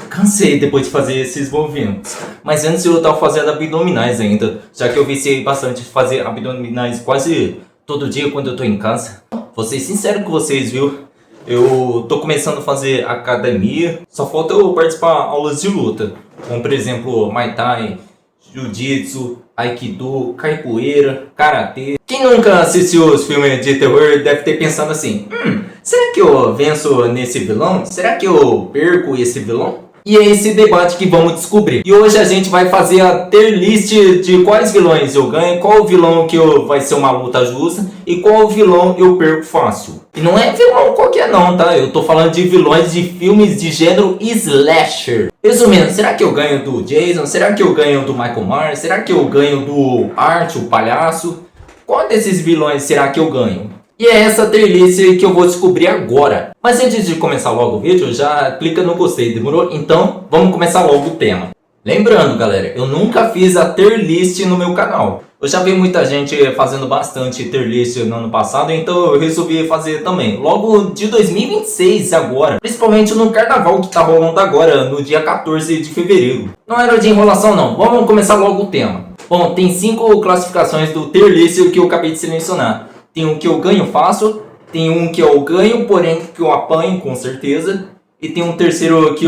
Cansei depois de fazer esses movimentos. Mas antes eu tava fazendo abdominais ainda, já que eu viciei bastante de fazer abdominais quase todo dia quando eu tô em casa. Vou ser sincero com vocês, viu? Eu tô começando a fazer academia, só falta eu participar de aulas de luta. Como por exemplo, Muay Thai, Jiu-Jitsu, Aikido, Capoeira, Karatê. Quem nunca assistiu os filmes de terror deve ter pensado assim: será que eu venço nesse vilão? Será que eu perco esse vilão? E é esse debate que vamos descobrir. E hoje a gente vai fazer a tier list de quais vilões eu ganho, qual vilão que vai ser uma luta justa e qual vilão eu perco fácil. E não é vilão qualquer não, tá? Eu tô falando de vilões de filmes de gênero slasher. Resumindo, será que eu ganho do Jason? Será que eu ganho do Michael Myers? Será que eu ganho do Art, o palhaço? Qual desses vilões será que eu ganho? E é essa tier list que eu vou descobrir agora. Mas antes de começar logo o vídeo, já clica no gostei, demorou? Então, vamos começar logo o tema. Lembrando, galera, eu nunca fiz a tier list no meu canal. Eu já vi muita gente fazendo bastante tier list no ano passado, então eu resolvi fazer também. Logo de 2026 agora, principalmente no carnaval que tá rolando agora, no dia 14 de fevereiro. Não era de enrolação não, vamos começar logo o tema. Bom, tem 5 classificações do tier list que eu acabei de selecionar. Tem um que eu ganho fácil, tem um que eu ganho, porém que eu apanho com certeza. E tem um terceiro que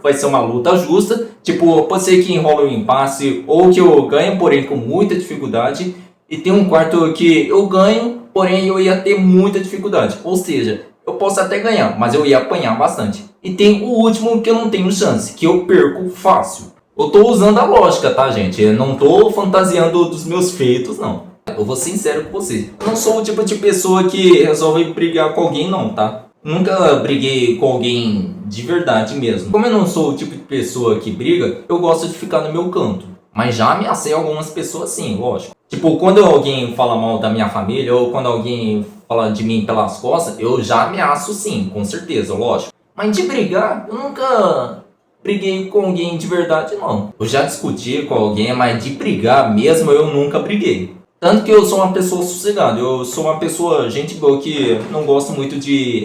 vai ser uma luta justa. Tipo, pode ser que enrola um impasse ou que eu ganho, porém com muita dificuldade. E tem um quarto que eu ganho, porém eu ia ter muita dificuldade. Ou seja, eu posso até ganhar, mas eu ia apanhar bastante. E tem o último que eu não tenho chance, que eu perco fácil. Eu tô usando a lógica, tá, gente? Eu não tô fantasiando dos meus feitos, não. Eu vou ser sincero com você. Eu não sou o tipo de pessoa que resolve brigar com alguém não, tá? Nunca briguei com alguém de verdade mesmo. Como eu não sou o tipo de pessoa que briga, eu gosto de ficar no meu canto. Mas já ameacei algumas pessoas sim, lógico. Tipo, quando alguém fala mal da minha família ou quando alguém fala de mim pelas costas, eu já ameaço sim, com certeza, lógico. Mas de brigar, eu nunca briguei com alguém de verdade não. Eu já discuti com alguém, mas de brigar mesmo eu nunca briguei. Tanto que eu sou uma pessoa sossegada, eu sou uma pessoa gente boa que não gosto muito de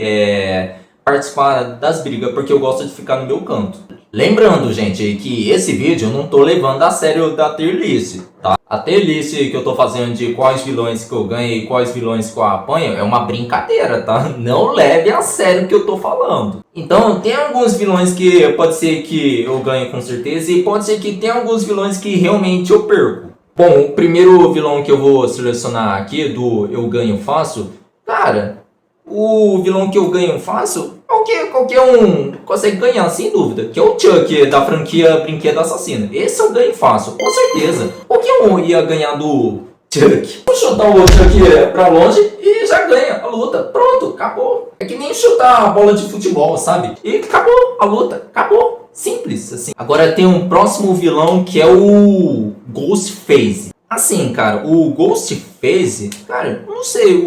participar das brigas, porque eu gosto de ficar no meu canto. Lembrando, gente, que esse vídeo eu não tô levando a sério da tier list, tá? A tier list que eu tô fazendo de quais vilões que eu ganho e quais vilões que eu apanho é uma brincadeira, tá? Não leve a sério o que eu tô falando. Então, tem alguns vilões que pode ser que eu ganhe com certeza e pode ser que tem alguns vilões que realmente eu perco. Bom, o primeiro vilão que eu vou selecionar aqui, do eu ganho fácil, cara, o vilão que eu ganho fácil, qualquer um consegue ganhar, sem dúvida, que é o Chuck, da franquia Brinquedo Assassino. Esse eu ganho fácil, com certeza. Qualquer um ia ganhar do Chuck. Vou chutar o Chuck pra longe e já ganha a luta. Pronto, acabou. É que nem chutar a bola de futebol, sabe? E acabou a luta, acabou. Simples, assim. Agora tem um próximo vilão que é o Ghostface. Assim, cara, o Ghostface, cara, eu não sei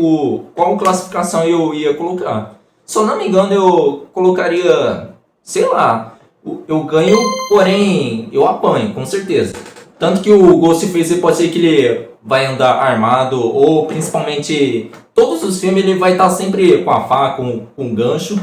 qual classificação eu ia colocar. Se eu não me engano, eu colocaria, sei lá, eu ganho, porém eu apanho, com certeza. Tanto que o Ghostface pode ser que ele vai andar armado, ou principalmente, todos os filmes ele vai estar sempre com a faca, com gancho.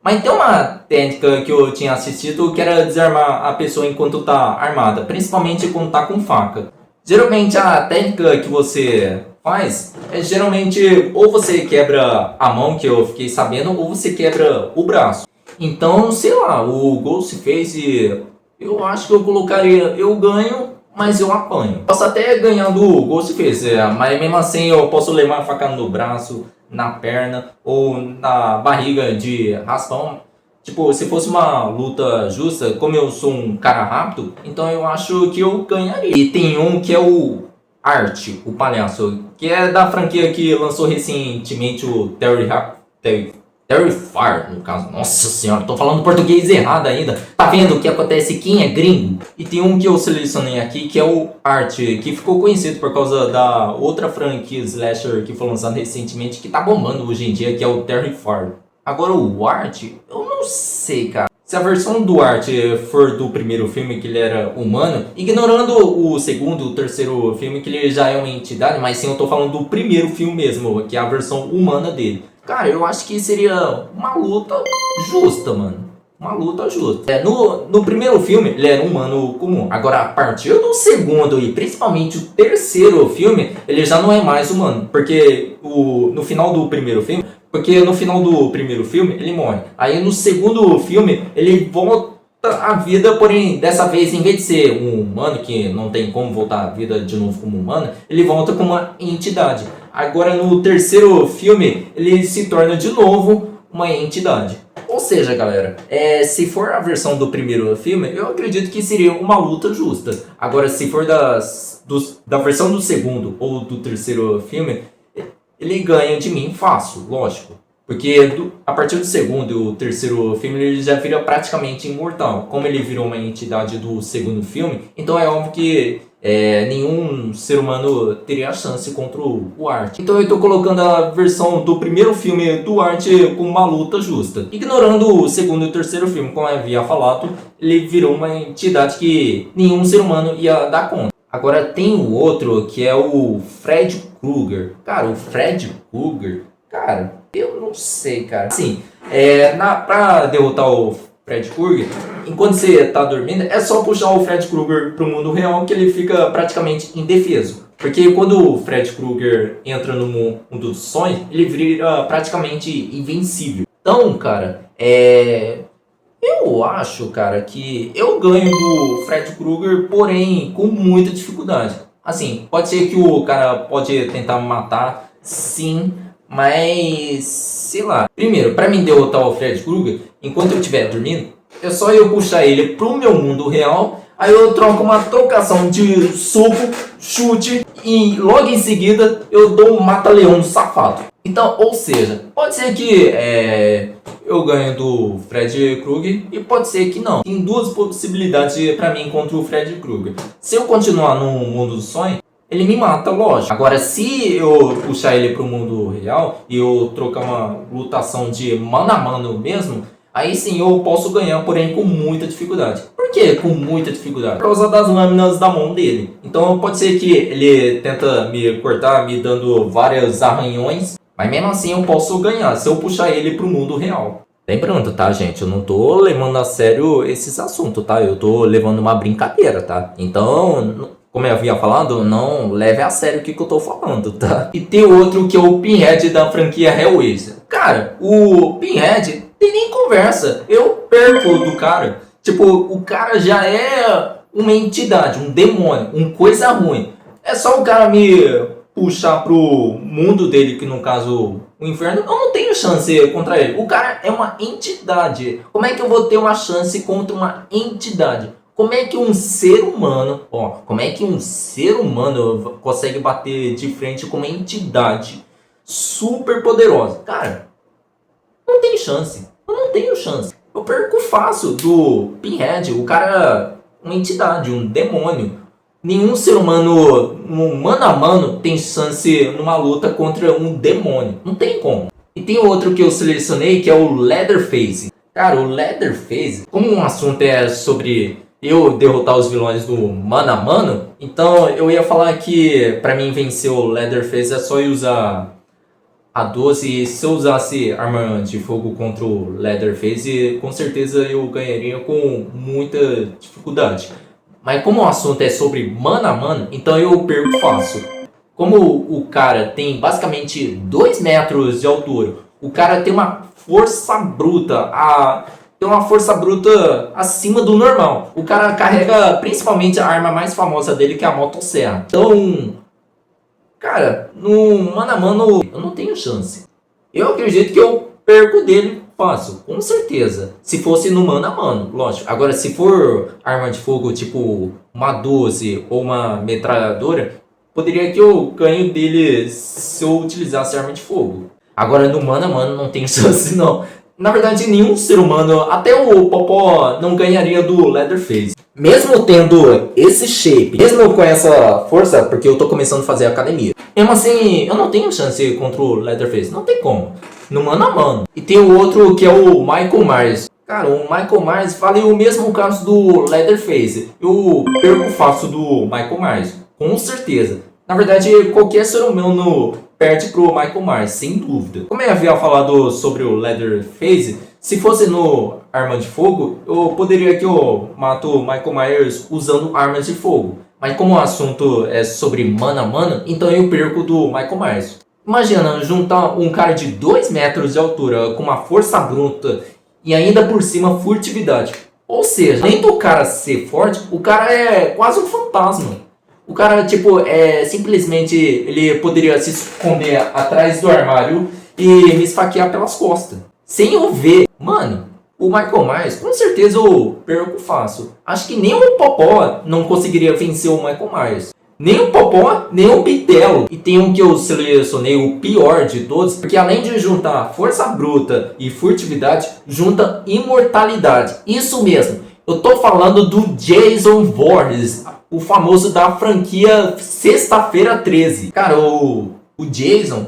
Mas tem uma técnica que eu tinha assistido que era desarmar a pessoa enquanto tá armada, principalmente quando tá com faca. Geralmente a técnica que você faz é geralmente ou você quebra a mão, que eu fiquei sabendo, ou você quebra o braço. Então, sei lá, o Ghostface, eu acho que eu colocaria, eu ganho, mas eu apanho. Posso até ganhar do Ghostface, mas mesmo assim eu posso levar a faca no braço, na perna ou na barriga de raspão. Tipo, se fosse uma luta justa, como eu sou um cara rápido, então eu acho que eu ganharia. E tem um que é o Art, o palhaço, que é da franquia que lançou recentemente o Terrifier, no caso. Nossa senhora, tô falando português errado ainda. Tá vendo o que acontece? Quem é gringo? E tem um que eu selecionei aqui, que é o Art, que ficou conhecido por causa da outra franquia slasher que foi lançada recentemente, que tá bombando hoje em dia, que é o Terrifier. Agora o Art, eu não sei, cara. Se a versão do Art for do primeiro filme, que ele era humano, ignorando o segundo, o terceiro filme, que ele já é uma entidade, mas sim, eu tô falando do primeiro filme mesmo, que é a versão humana dele. Cara, eu acho que seria uma luta justa, mano. uma luta justa. No primeiro filme, ele era um humano comum. Agora, a partir do segundo e principalmente o terceiro filme, ele já não é mais humano. Porque no final do primeiro filme, ele morre. Aí no segundo filme, ele volta à vida, porém, dessa vez, em vez de ser um humano, que não tem como voltar à vida de novo como humano, ele volta como uma entidade. Agora, no terceiro filme, ele se torna de novo uma entidade. Ou seja, galera, se for a versão do primeiro filme, eu acredito que seria uma luta justa. Agora, se for da versão do segundo ou do terceiro filme, ele ganha de mim fácil, lógico. Porque a partir do segundo e o terceiro filme ele já vira praticamente imortal. Como ele virou uma entidade do segundo filme, então é óbvio que nenhum ser humano teria a chance contra o Art. Então eu estou colocando a versão do primeiro filme do Art com uma luta justa. Ignorando o segundo e o terceiro filme, como eu havia falado, ele virou uma entidade que nenhum ser humano ia dar conta. Agora tem o outro que é o Fred Krueger. Cara, o Fred Krueger, cara, eu não sei, cara. Assim, pra derrotar o Fred Krueger, enquanto você tá dormindo, é só puxar o Fred Krueger pro mundo real que ele fica praticamente indefeso. Porque quando o Fred Krueger entra no mundo dos sonhos, ele vira praticamente invencível. Então, cara, eu acho, cara, que eu ganho do Fred Krueger, porém com muita dificuldade. Assim, pode ser que o cara pode tentar me matar, sim, mas sei lá. Primeiro, pra mim derrotar o Fred Krueger, enquanto eu estiver dormindo, é só eu puxar ele pro meu mundo real, aí eu troco uma trocação de soco, chute e logo em seguida eu dou um mata-leão safado. Então, ou seja, pode ser que eu ganho do Fred Krueger e pode ser que não. Tem duas possibilidades pra mim contra o Fred Krueger. Se eu continuar no mundo do sonho, ele me mata, lógico. Agora, se eu puxar ele pro mundo real e eu trocar uma lutação de mano a mano mesmo, aí sim eu posso ganhar, porém com muita dificuldade. Por que com muita dificuldade? Por causa das lâminas da mão dele. Então pode ser que ele tenta me cortar, me dando vários arranhões, mas mesmo assim eu posso ganhar se eu puxar ele pro mundo real. Lembrando, tá, gente? Eu não tô levando a sério esses assuntos, tá? Eu tô levando uma brincadeira, tá? Então, como eu havia falado, não leve a sério o que eu tô falando, tá? E tem outro que é o Pinhead da franquia Hellraiser. Cara, o Pinhead tem nem conversa. Eu perco do cara. Tipo, o cara já é uma entidade, um demônio, uma coisa ruim. É só o cara me puxar pro mundo dele, que no caso o inferno, eu não tenho chance contra ele. O cara é uma entidade. Como é que eu vou ter uma chance contra uma entidade? Como é que um ser humano, consegue bater de frente com uma entidade super poderosa? Cara, não tem chance. Eu não tenho chance. Eu perco fácil do Pinhead. O cara é uma entidade, um demônio. Nenhum ser humano, mano a mano, tem chance numa luta contra um demônio. Não tem como. E tem outro que eu selecionei, que é o Leatherface. Cara, o Leatherface, como um assunto é sobre eu derrotar os vilões do mano a mano, então eu ia falar que pra mim vencer o Leatherface é só eu usar a 12. Se eu usasse arma de fogo contra o Leatherface, com certeza eu ganharia com muita dificuldade. Mas como o assunto é sobre mano a mano, então eu perco fácil. Como o cara tem basicamente 2 metros de altura, o cara tem uma força bruta, acima do normal. O cara carrega principalmente a arma mais famosa dele, que é a motosserra. Então, cara, no mano a mano eu não tenho chance. Eu acredito que eu perco dele fácil, com certeza. Se fosse no mano a mano, lógico. Agora, se for arma de fogo tipo uma 12 ou uma metralhadora, poderia que eu ganho dele se eu utilizasse arma de fogo. Agora, no mano a mano não tem chance não. Na verdade, nenhum ser humano, até o Popó, não ganharia do Leatherface. Mesmo tendo esse shape, mesmo com essa força, porque eu tô começando a fazer academia, mesmo assim, eu não tenho chance contra o Leatherface. Não tem como. No mano a mano. E tem o outro que é o Michael Myers. Cara, o Michael Myers, falei o mesmo caso do Leatherface. Eu perco fácil do Michael Myers, com certeza. Na verdade, qualquer ser humano perde pro Michael Myers, sem dúvida. Como eu havia falado sobre o Leatherface, Se fosse no arma de fogo, eu poderia que eu mato o Michael Myers usando armas de fogo. Mas como o assunto é sobre mano a mano, então eu perco do Michael Myers. Imagina juntar um cara de 2 metros de altura com uma força bruta e ainda por cima furtividade. Ou seja, além do cara ser forte, o cara é quase um fantasma. O cara, tipo, simplesmente ele poderia se esconder atrás do armário e me esfaquear pelas costas. Sem eu ver, mano, o Michael Myers, com certeza eu perco fácil. Acho que nem o Popó não conseguiria vencer o Michael Myers. Nem o Popó, nem o Bitelo. E tem um que eu selecionei, o pior de todos, porque além de juntar força bruta e furtividade, junta imortalidade. Isso mesmo, eu tô falando do Jason Voorhees, o famoso da franquia Sexta-feira 13. Cara, o Jason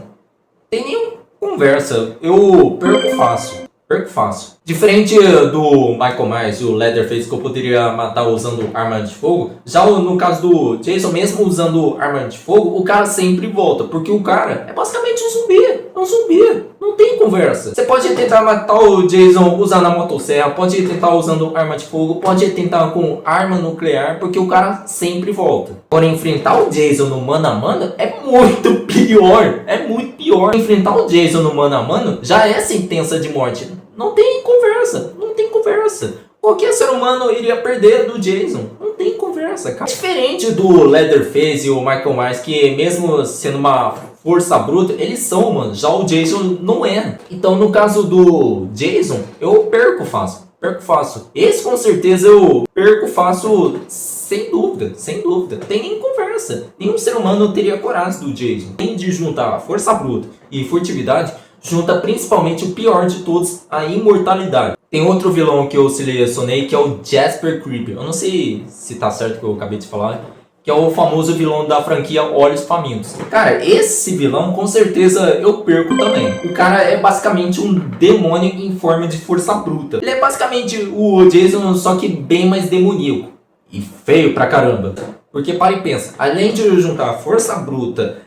tem nenhum conversa, eu perco fácil. Perco fácil. Diferente do Michael Myers e o Leatherface que eu poderia matar usando arma de fogo, já no caso do Jason, mesmo usando arma de fogo, o cara sempre volta, porque o cara é basicamente um zumbi. É um zumbi. Não tem conversa. Você pode tentar matar o Jason usando a motosserra, pode tentar usando arma de fogo, pode tentar com arma nuclear, porque o cara sempre volta. Agora, enfrentar o Jason no mano a mano é muito pior. É muito pior. Enfrentar o Jason no mano a mano já é sentença de morte. Não tem conversa, não tem conversa. Qualquer ser humano iria perder do Jason. Não tem conversa, cara. Diferente do Leatherface e o Michael Myers, que mesmo sendo uma força bruta, eles são, mano. Já o Jason não é. Então, no caso do Jason, eu perco fácil. Perco fácil. Esse, com certeza, eu perco fácil sem dúvida. Sem dúvida. Tem nem conversa. Nenhum ser humano teria coragem do Jason. Tem de juntar força bruta e furtividade, junta principalmente o pior de todos, a imortalidade. Tem outro vilão que eu selecionei, que é o Jasper Creeper. Eu não sei se tá certo o que eu acabei de falar, que é o famoso vilão da franquia Olhos Famintos. Cara, esse vilão com certeza eu perco também. O cara é basicamente um demônio em forma de força bruta. Ele é basicamente o Jason, só que bem mais demoníaco. E feio pra caramba. Porque para e pensa, além de juntar força bruta,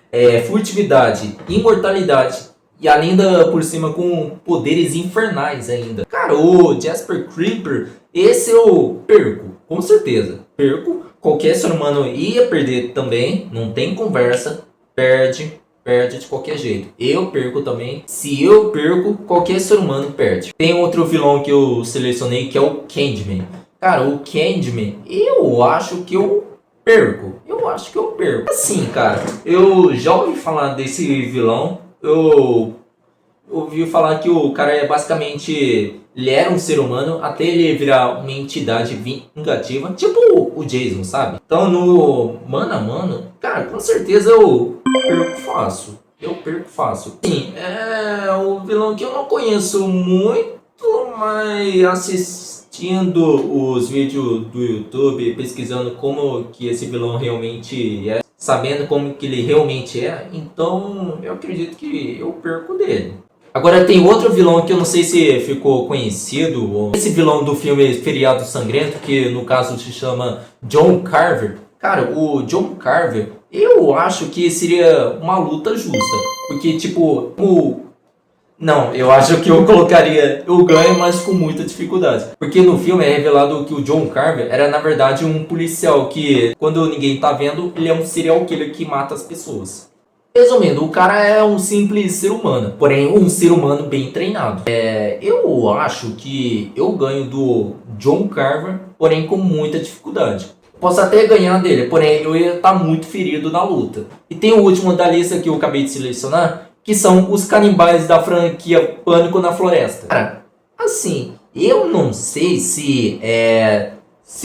furtividade, imortalidade, e ainda por cima com poderes infernais ainda. Cara, o Jasper Creeper, esse eu perco, com certeza. Perco, qualquer ser humano ia perder também, não tem conversa, perde de qualquer jeito. Eu perco também, se eu perco, qualquer ser humano perde. Tem outro vilão que eu selecionei, que é o Candyman. Cara, o Candyman, eu acho que eu perco. Eu acho que eu perco. Assim, cara, eu já ouvi falar desse vilão. Eu ouvi falar que o cara é basicamente... Ele era um ser humano até ele virar uma entidade vingativa. Tipo o Jason, sabe? Então no mano a mano, cara, com certeza eu perco fácil. Eu perco fácil. Sim, é um vilão que eu não conheço muito, mas assistindo os vídeos do YouTube, pesquisando como que esse vilão realmente é, sabendo como que ele realmente é, então eu acredito que eu perco dele. Agora tem outro vilão que eu não sei se ficou conhecido, esse vilão do filme Feriado Sangrento, que no caso se chama John Carver. Cara, o John Carver, eu acho que seria uma luta justa, porque tipo, não, eu acho que eu colocaria, eu ganho, mas com muita dificuldade. Porque no filme é revelado que o John Carver era na verdade um policial que, quando ninguém tá vendo, ele é um serial killer que mata as pessoas. Resumindo, o cara é um simples ser humano, porém um ser humano bem treinado. Eu acho que eu ganho do John Carver, porém com muita dificuldade. Posso até ganhar dele, porém eu ia estar muito ferido na luta. E tem o último da lista que eu acabei de selecionar, que são os canibais da franquia Pânico na Floresta. Cara, assim, eu não sei se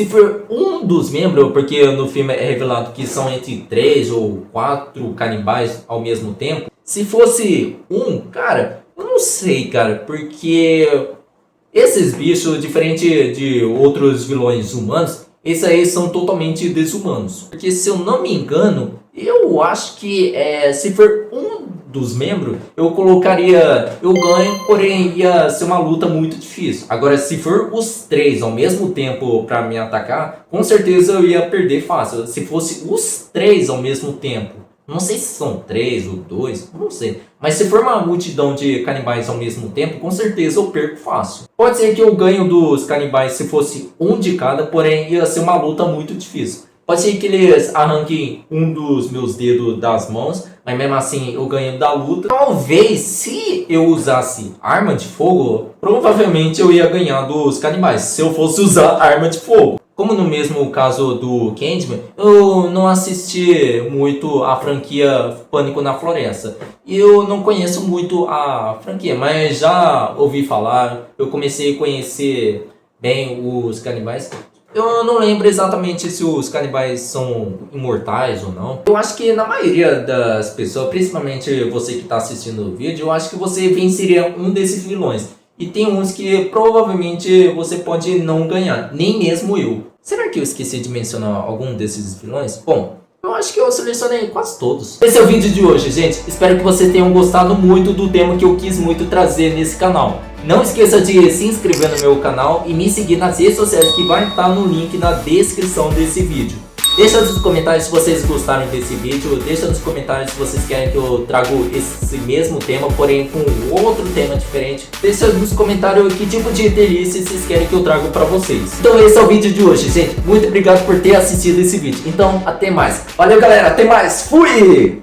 for um dos membros, porque no filme é revelado que são entre 3 ou 4 canibais ao mesmo tempo. Se fosse um, cara, eu não sei, cara, porque esses bichos, diferente de outros vilões humanos, esses aí são totalmente desumanos. Porque se eu não me engano, eu acho que se for um dos membros, eu colocaria, eu ganho, porém ia ser uma luta muito difícil. Agora, se for os 3 ao mesmo tempo para me atacar, com certeza eu ia perder fácil. Se fosse os 3 ao mesmo tempo, Não sei se são 3 ou 2, não sei. Mas se for uma multidão de canibais ao mesmo tempo, com certeza eu perco fácil. Pode ser que eu ganhe dos canibais se fosse um de cada, porém ia ser uma luta muito difícil. Pode ser que eles arranquem um dos meus dedos das mãos, mas mesmo assim eu ganho da luta. Talvez se eu usasse arma de fogo, provavelmente eu ia ganhar dos canibais, se eu fosse usar arma de fogo. Como no mesmo caso do Candyman, eu não assisti muito a franquia Pânico na Floresta. E eu não conheço muito a franquia, mas já ouvi falar, eu comecei a conhecer bem os canibais. Eu não lembro exatamente se os canibais são imortais ou não. Eu acho que na maioria das pessoas, principalmente você que está assistindo o vídeo, eu acho que você venceria um desses vilões. E tem uns que provavelmente você pode não ganhar, nem mesmo eu. Será que eu esqueci de mencionar algum desses vilões? Bom, eu acho que eu selecionei quase todos. Esse é o vídeo de hoje, gente. Espero que vocês tenham gostado muito do tema que eu quis muito trazer nesse canal. Não esqueça de se inscrever no meu canal e me seguir nas redes sociais que vai estar no link na descrição desse vídeo. Deixa nos comentários se vocês gostaram desse vídeo, deixa nos comentários se vocês querem que eu traga esse mesmo tema, porém com outro tema diferente. Deixa nos comentários que tipo de delícia vocês querem que eu traga pra vocês. Então esse é o vídeo de hoje, gente. Muito obrigado por ter assistido esse vídeo. Então, até mais. Valeu, galera. Até mais. Fui!